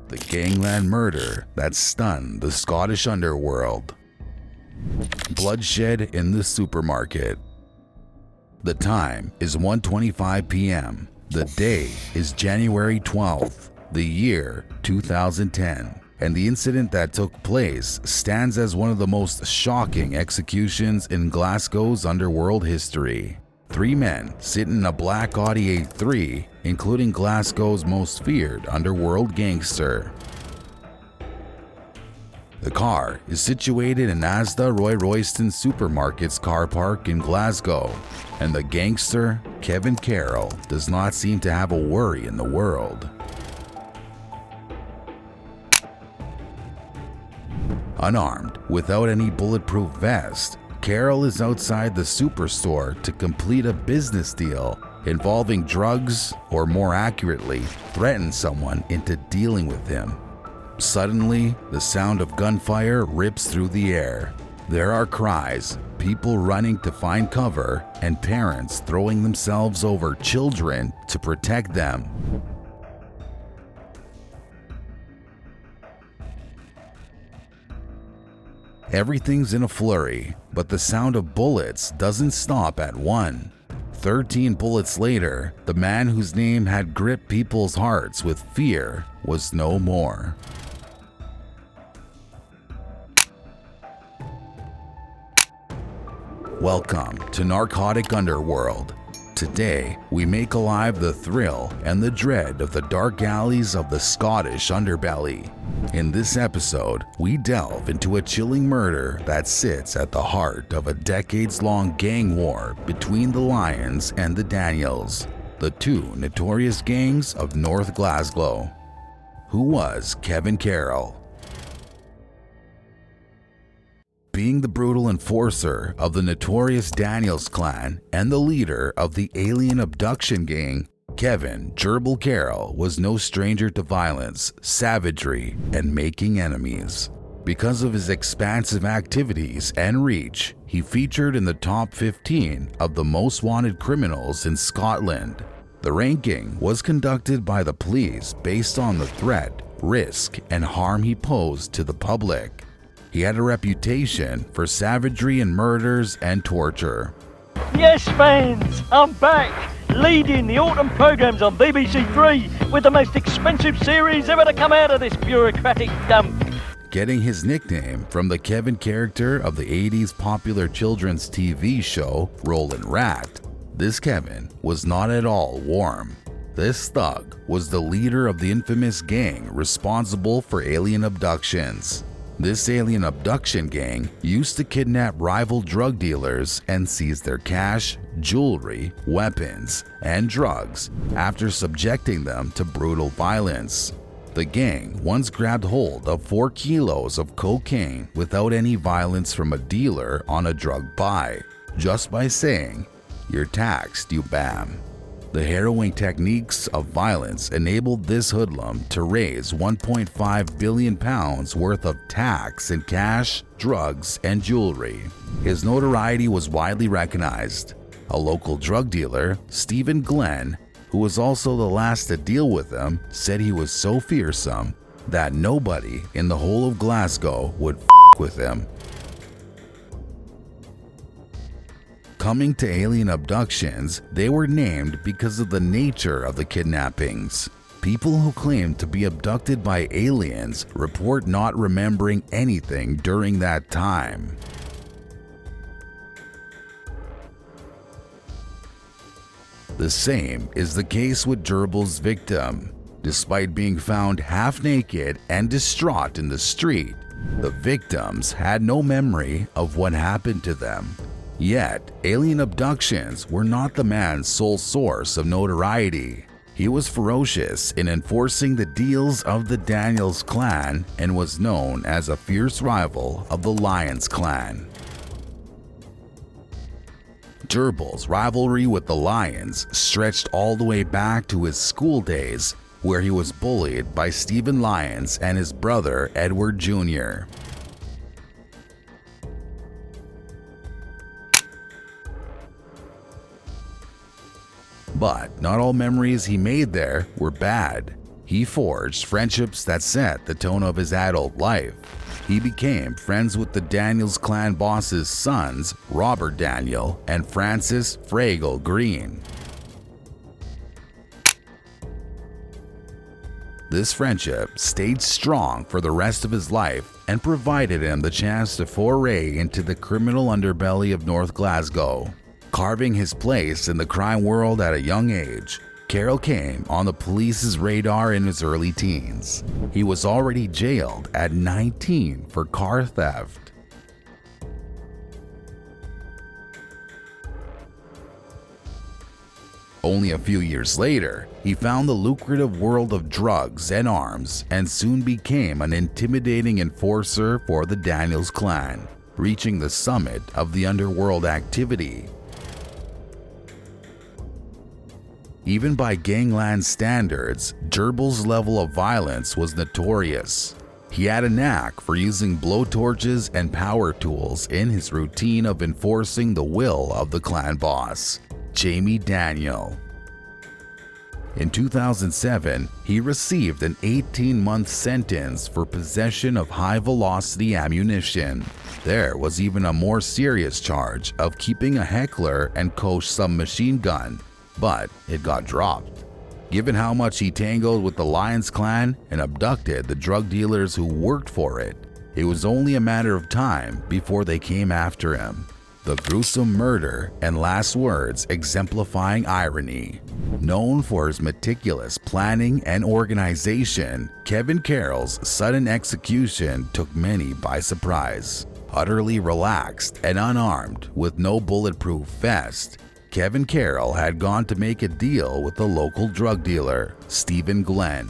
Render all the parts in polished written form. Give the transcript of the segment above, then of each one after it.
the gangland murder that stunned the Scottish underworld. Bloodshed in the supermarket. The time is 1:25 p.m. The day is January 12th, the year 2010, and the incident that took place stands as one of the most shocking executions in Glasgow's underworld history. 3 men sit in a black Audi A3, including Glasgow's most feared underworld gangster. The car is situated in ASDA Robroyston supermarket's car park in Glasgow, and the gangster, Kevin Carroll, does not seem to have a worry in the world. Unarmed, without any bulletproof vest, Carroll is outside the superstore to complete a business deal involving drugs, or more accurately, threaten someone into dealing with him. Suddenly, the sound of gunfire rips through the air. There are cries, people running to find cover, and parents throwing themselves over children to protect them. Everything's in a flurry, but the sound of bullets doesn't stop at one. 13 bullets later, the man whose name had gripped people's hearts with fear was no more. Welcome to Narcotic Underworld. Today, we make alive the thrill and the dread of the dark alleys of the Scottish underbelly. In this episode, we delve into a chilling murder that sits at the heart of a decades-long gang war between the Lyons and the Daniels, the 2 notorious gangs of North Glasgow. Who was Kevin Carroll? Being the brutal enforcer of the notorious Daniels clan and the leader of the alien abduction gang, Kevin "Gerbil" Carroll was no stranger to violence, savagery, and making enemies. Because of his expansive activities and reach, he featured in the top 15 of the most wanted criminals in Scotland. The ranking was conducted by the police based on the threat, risk, and harm he posed to the public. He had a reputation for savagery in murders and torture. Yes, fans, I'm back, leading the autumn programs on BBC Three with the most expensive series ever to come out of this bureaucratic dump. Getting his nickname from the Kevin character of the 80s popular children's TV show Rollin' Rat, this Kevin was not at all warm. This thug was the leader of the infamous gang responsible for alien abductions. This alien abduction gang used to kidnap rival drug dealers and seize their cash, jewelry, weapons, and drugs after subjecting them to brutal violence. The gang once grabbed hold of 4 kilos of cocaine without any violence from a dealer on a drug buy, just by saying, "You're taxed, you bam." The harrowing techniques of violence enabled this hoodlum to raise £1.5 billion worth of tax in cash, drugs, and jewelry. His notoriety was widely recognized. A local drug dealer, Stephen Glenn, who was also the last to deal with him, said he was so fearsome that nobody in the whole of Glasgow would with him. Coming to alien abductions, they were named because of the nature of the kidnappings. People who claim to be abducted by aliens report not remembering anything during that time. The same is the case with Gerbil's victim. Despite being found half naked and distraught in the street, the victims had no memory of what happened to them. Yet, alien abductions were not the man's sole source of notoriety. He was ferocious in enforcing the deals of the Daniels clan and was known as a fierce rival of the Lyons clan. Gerbil's rivalry with the Lyons stretched all the way back to his school days, where he was bullied by Stephen Lyons and his brother Edward Jr. But not all memories he made there were bad. He forged friendships that set the tone of his adult life. He became friends with the Daniels clan boss's sons, Robert Daniel and Francis Fraggle Green. This friendship stayed strong for the rest of his life and provided him the chance to foray into the criminal underbelly of North Glasgow. Carving his place in the crime world at a young age, Carroll came on the police's radar in his early teens. He was already jailed at 19 for car theft. Only a few years later, he found the lucrative world of drugs and arms and soon became an intimidating enforcer for the Daniels clan, reaching the summit of the underworld activity. Even by gangland standards, Gerbil's level of violence was notorious. He had a knack for using blowtorches and power tools in his routine of enforcing the will of the clan boss, Jamie Daniel. In 2007, he received an 18-month sentence for possession of high-velocity ammunition. There was even a more serious charge of keeping a Heckler & Koch submachine gun, but it got dropped. Given how much he tangled with the Lyons clan and abducted the drug dealers who worked for it, it was only a matter of time before they came after him. The gruesome murder and last words exemplifying irony. Known for his meticulous planning and organization, Kevin Carroll's sudden execution took many by surprise. Utterly relaxed and unarmed with no bulletproof vest, Kevin Carroll had gone to make a deal with a local drug dealer, Stephen Glenn.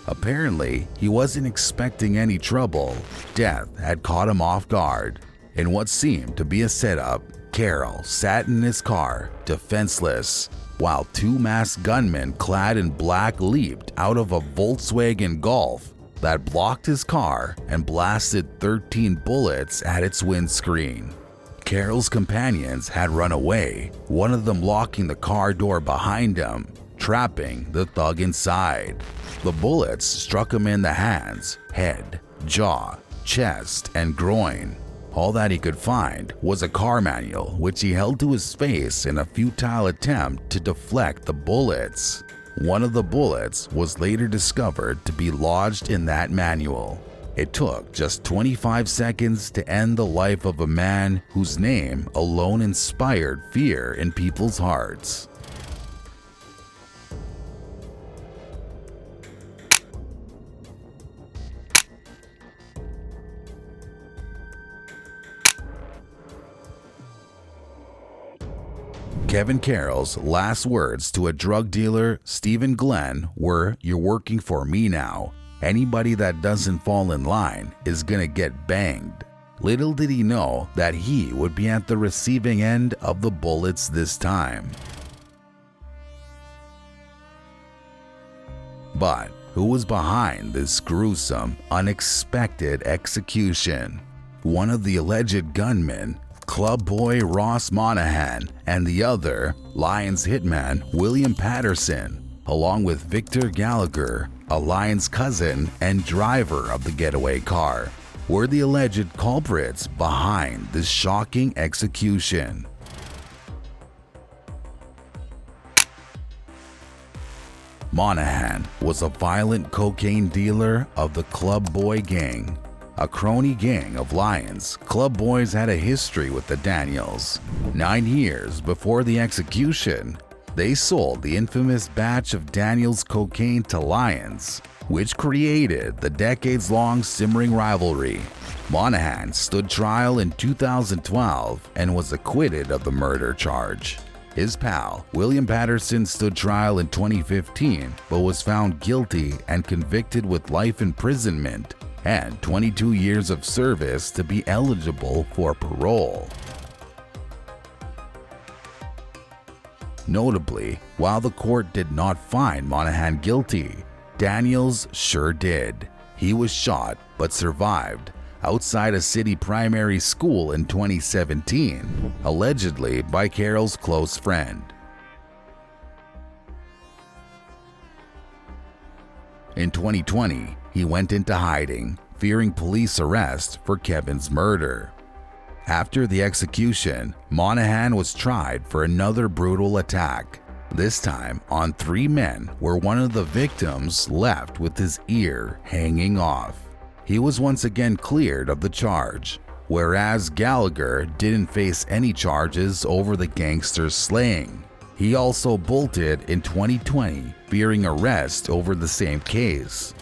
Apparently, he wasn't expecting any trouble. Death had caught him off guard. In what seemed to be a setup, Carroll sat in his car, defenseless, while two masked gunmen clad in black leaped out of a Volkswagen Golf that blocked his car and blasted 13 bullets at its windscreen. Carroll's companions had run away, one of them locking the car door behind him, trapping the thug inside. The bullets struck him in the hands, head, jaw, chest, and groin. All that he could find was a car manual, which he held to his face in a futile attempt to deflect the bullets. One of the bullets was later discovered to be lodged in that manual. It took just 25 seconds to end the life of a man whose name alone inspired fear in people's hearts. Kevin Carroll's last words to a drug dealer, Stephen Glenn, were, "You're working for me now. Anybody that doesn't fall in line is gonna get banged." Little did he know that he would be at the receiving end of the bullets this time. But who was behind this gruesome, unexpected execution? One of the alleged gunmen, club boy Ross Monahan, and the other, Lyons hitman William Patterson, along with Victor Gallagher, a Lyons cousin and driver of the getaway car, were the alleged culprits behind this shocking execution. Monahan was a violent cocaine dealer of the Club Boy gang. A crony gang of Lyons, Club Boys had a history with the Daniels. 9 years before the execution, they sold the infamous batch of Daniels cocaine to Lyons, which created the decades-long simmering rivalry. Monahan stood trial in 2012 and was acquitted of the murder charge. His pal, William Patterson, stood trial in 2015 but was found guilty and convicted with life imprisonment and 22 years of service to be eligible for parole. Notably, while the court did not find Monahan guilty, Daniels sure did. He was shot but survived outside a city primary school in 2017, allegedly by Carroll's close friend. In 2020, he went into hiding, fearing police arrest for Kevin's murder. After the execution, Monahan was tried for another brutal attack, this time on 3 men, where one of the victims left with his ear hanging off. He was once again cleared of the charge, whereas Gallagher didn't face any charges over the gangster's slaying. He also bolted in 2020, fearing arrest over the same case.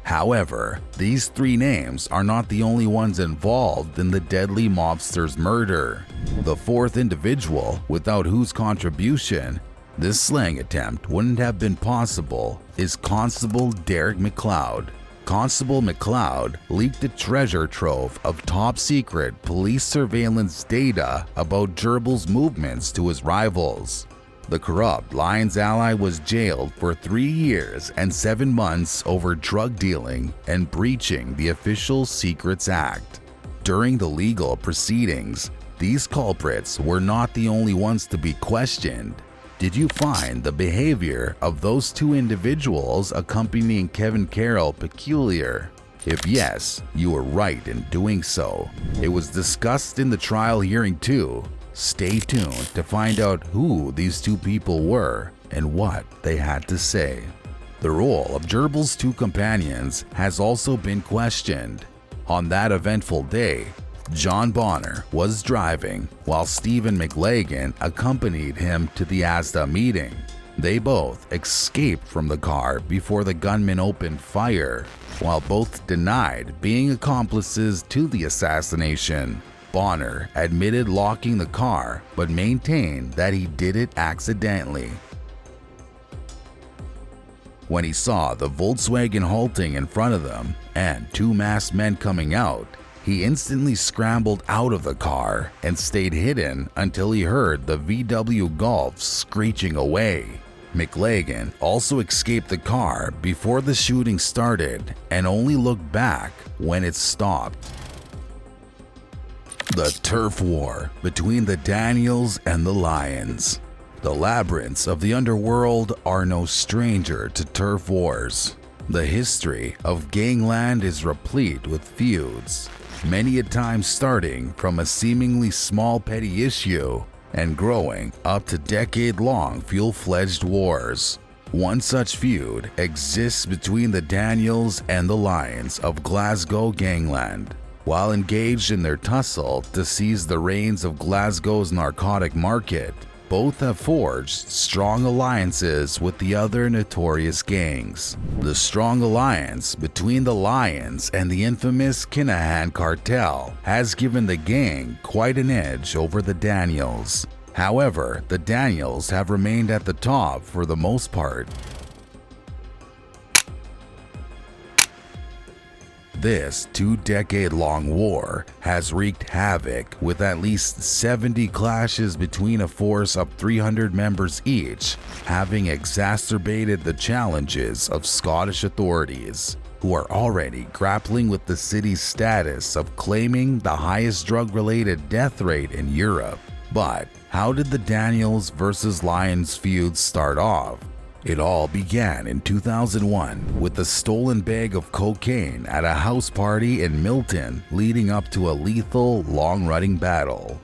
However, these 3 names are not the only ones involved in the deadly mobster's murder. The 4th individual, without whose contribution this slaying attempt wouldn't have been possible, is Constable Derek McLeod. Constable McLeod leaked a treasure trove of top-secret police surveillance data about Gerbils' movements to his rivals. The corrupt Lyons ally was jailed for 3 years and 7 months over drug dealing and breaching the Official Secrets Act. During the legal proceedings, these culprits were not the only ones to be questioned. Did you find the behavior of those 2 individuals accompanying Kevin Carroll peculiar? If yes, you were right in doing so. It was discussed in the trial hearing too. Stay tuned to find out who these 2 people were and what they had to say. The role of Gerbils' 2 companions has also been questioned. On that eventful day, John Bonner was driving while Stephen McLagan accompanied him to the ASDA meeting. They both escaped from the car before the gunman opened fire. While both denied being accomplices to the assassination, Bonner admitted locking the car but maintained that he did it accidentally. When he saw the Volkswagen halting in front of them and 2 masked men coming out, he instantly scrambled out of the car and stayed hidden until he heard the VW Golf screeching away. McLagan also escaped the car before the shooting started and only looked back when it stopped. The turf war between the Daniels and the Lyons. The labyrinths of the underworld are no stranger to turf wars. The history of gangland is replete with feuds, many a time starting from a seemingly small petty issue and growing up to decade-long full-fledged wars. One such feud exists between the Daniels and the Lyons of Glasgow gangland. While engaged in their tussle to seize the reins of Glasgow's narcotic market, both have forged strong alliances with the other notorious gangs. The strong alliance between the Lyons and the infamous Kinahan cartel has given the gang quite an edge over the Daniels. However, the Daniels have remained at the top for the most part. This 2-decade-long war has wreaked havoc with at least 70 clashes between a force of 300 members each, having exacerbated the challenges of Scottish authorities, who are already grappling with the city's status of claiming the highest drug-related death rate in Europe. But how did the Daniels versus Lyons feud start off? It all began in 2001 with a stolen bag of cocaine at a house party in Milton, leading up to a lethal, long-running battle.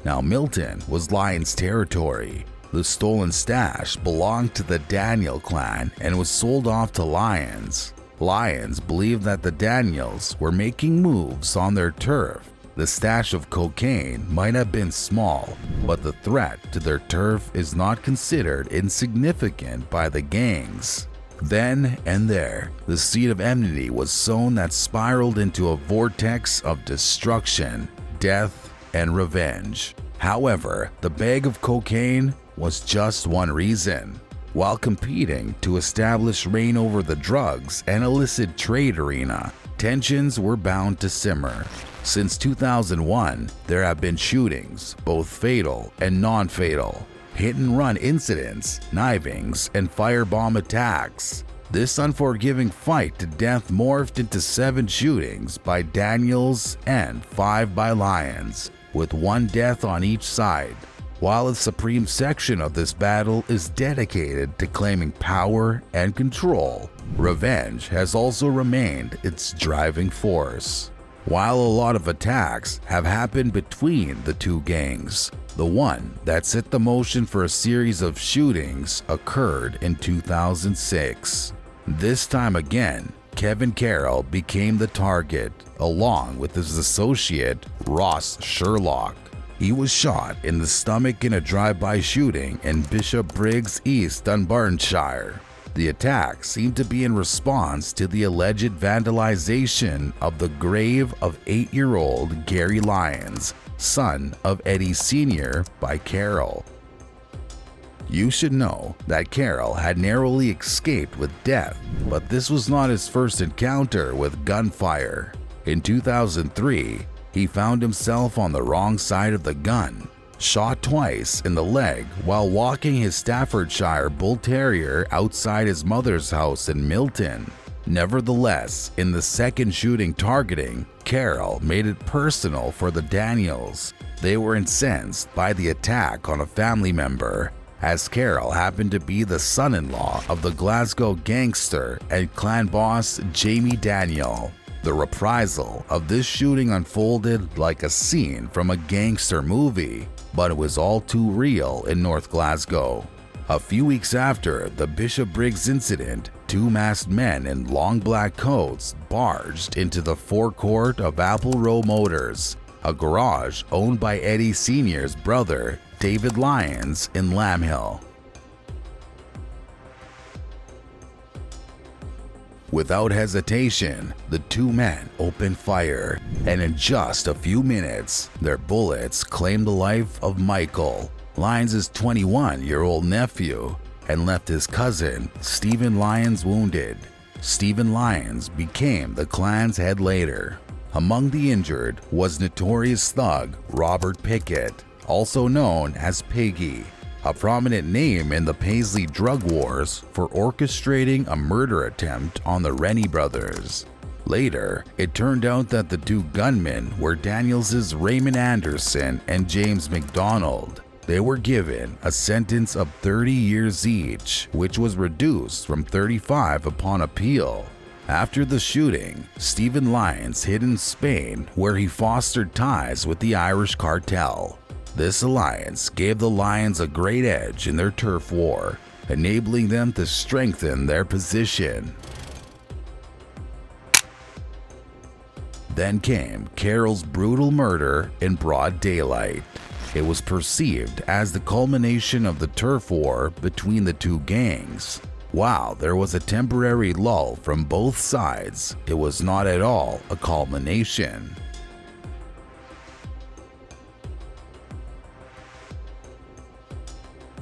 Now, Milton was Lyons' territory. The stolen stash belonged to the Daniel clan and was sold off to Lyons. Lyons believed that the Daniels were making moves on their turf. The stash of cocaine might have been small, but the threat to their turf is not considered insignificant by the gangs. Then and there, the seed of enmity was sown that spiraled into a vortex of destruction, death, and revenge. However, the bag of cocaine was just one reason. While competing to establish reign over the drugs and illicit trade arena, tensions were bound to simmer. Since 2001, there have been shootings, both fatal and non-fatal, hit-and-run incidents, knifings, and firebomb attacks. This unforgiving fight to death morphed into 7 shootings by Daniels and 5 by Lyons, with 1 death on each side. while a supreme section of this battle is dedicated to claiming power and control, revenge has also remained its driving force. While a lot of attacks have happened between the two gangs, the one that set the motion for a series of shootings occurred in 2006. This time again, Kevin Carroll became the target, along with his associate Ross Sherlock. He was shot in the stomach in a drive-by shooting in Bishop Briggs, East Dunbartonshire. The attack seemed to be in response to the alleged vandalization of the grave of 8-year-old Gary Lyons, son of Eddie Sr., by Carroll. You should know that Carroll had narrowly escaped with death, but this was not his first encounter with gunfire. In 2003, he found himself on the wrong side of the gun, shot twice in the leg while walking his Staffordshire Bull Terrier outside his mother's house in Milton. Nevertheless, in the second shooting targeting, Carroll made it personal for the Daniels. They were incensed by the attack on a family member, as Carroll happened to be the son-in-law of the Glasgow gangster and clan boss Jamie Daniel. The reprisal of this shooting unfolded like a scene from a gangster movie, but it was all too real in North Glasgow. A few weeks after the Bishop Briggs incident, two masked men in long black coats barged into the forecourt of Apple Row Motors, a garage owned by Eddie Sr.'s brother, David Lyons, in Lamhill. Without hesitation, the two men opened fire, and in just a few minutes, their bullets claimed the life of Michael, Lyons' 21-year-old nephew, and left his cousin, Stephen Lyons, wounded. Stephen Lyons became the clan's head later. Among the injured was notorious thug Robert Pickett, also known as Piggy, a prominent name in the Paisley drug wars for orchestrating a murder attempt on the Rennie brothers. Later, it turned out that the two gunmen were Daniels' Raymond Anderson and James McDonald. They were given a sentence of 30 years each, which was reduced from 35 upon appeal. After the shooting, Stephen Lyons hid in Spain, where he fostered ties with the Irish cartel. This alliance gave the Lions a great edge in their turf war, enabling them to strengthen their position. Then came Carroll's brutal murder in broad daylight. It was perceived as the culmination of the turf war between the two gangs. While there was a temporary lull from both sides, it was not at all a culmination.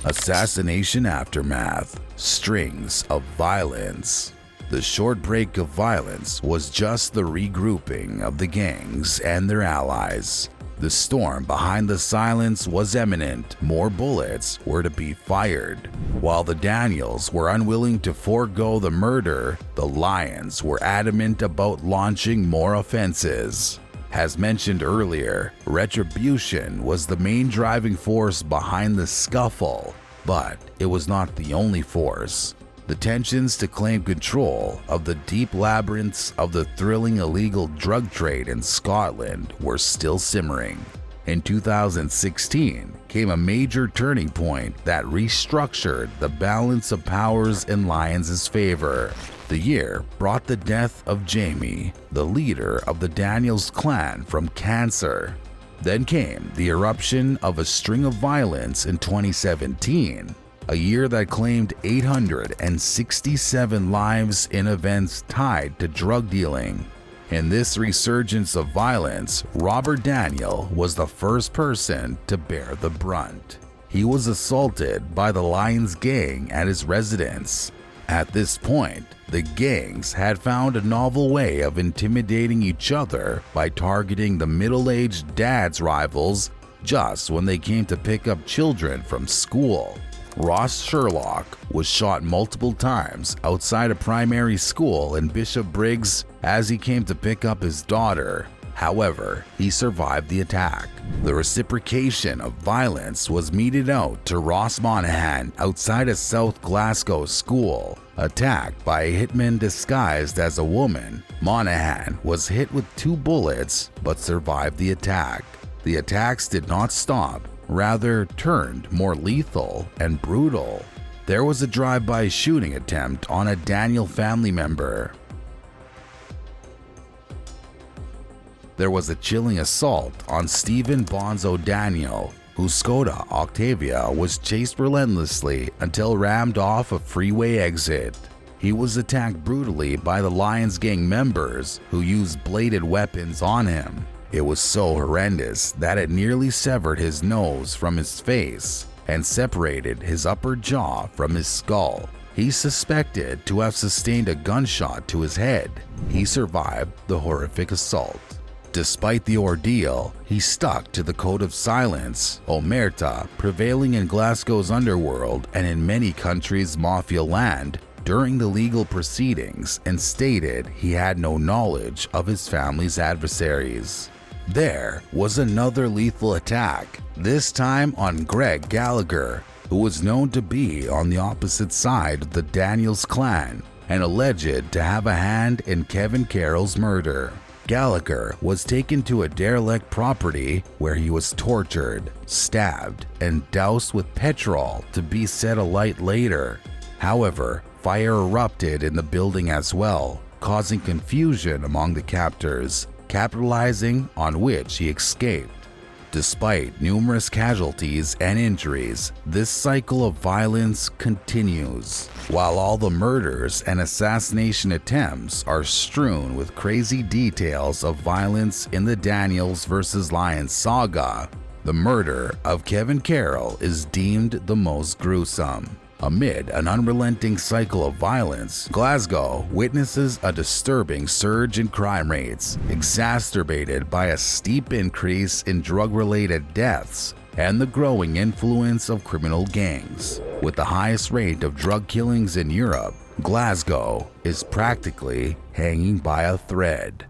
Assassination aftermath, strings of violence. The short break of violence was just the regrouping of the gangs and their allies. The storm behind the silence was imminent. More bullets were to be fired. While the Daniels were unwilling to forego the murder, the Lions were adamant about launching more offenses. As mentioned earlier, retribution was the main driving force behind the scuffle, but it was not the only force. The tensions to claim control of the deep labyrinths of the thrilling illegal drug trade in Scotland were still simmering. In 2016 came a major turning point that restructured the balance of powers in Lyons' favor. The year brought the death of Jamie, the leader of the Daniels clan, from cancer. Then came the eruption of a string of violence in 2017, a year that claimed 867 lives in events tied to drug dealing. In this resurgence of violence, Robert Daniel was the first person to bear the brunt. He was assaulted by the Lyons gang at his residence. At this point, the gangs had found a novel way of intimidating each other by targeting the middle-aged dad's rivals just when they came to pick up children from school. Ross Sherlock was shot multiple times outside a primary school in Bishop Briggs as he came to pick up his daughter. However, he survived the attack. The reciprocation of violence was meted out to Ross Monaghan outside a South Glasgow school. Attacked by a hitman disguised as a woman, Monaghan was hit with 2 bullets but survived the attack. The attacks did not stop, rather turned more lethal and brutal. There was a drive-by shooting attempt on a Daniel family member. There was a chilling assault on Stephen Bonzo Daniel, whose Skoda Octavia was chased relentlessly until rammed off a freeway exit. He was attacked brutally by the Lyons gang members who used bladed weapons on him. It was so horrendous that it nearly severed his nose from his face and separated his upper jaw from his skull. He's suspected to have sustained a gunshot to his head. He survived the horrific assault. Despite the ordeal, he stuck to the code of silence, omerta, prevailing in Glasgow's underworld and in many countries' mafia land during the legal proceedings, and stated he had no knowledge of his family's adversaries. There was another lethal attack, this time on Greg Gallagher, who was known to be on the opposite side of the Daniels clan and alleged to have a hand in Kevin Carroll's murder. Gallagher was taken to a derelict property where he was tortured, stabbed, and doused with petrol to be set alight later. However, fire erupted in the building as well, causing confusion among the captors, capitalizing on which he escaped. Despite numerous casualties and injuries, this cycle of violence continues. While all the murders and assassination attempts are strewn with crazy details of violence in the Daniels vs. Lyons saga, the murder of Kevin Carroll is deemed the most gruesome. Amid an unrelenting cycle of violence, Glasgow witnesses a disturbing surge in crime rates, exacerbated by a steep increase in drug-related deaths and the growing influence of criminal gangs. With the highest rate of drug killings in Europe, Glasgow is practically hanging by a thread.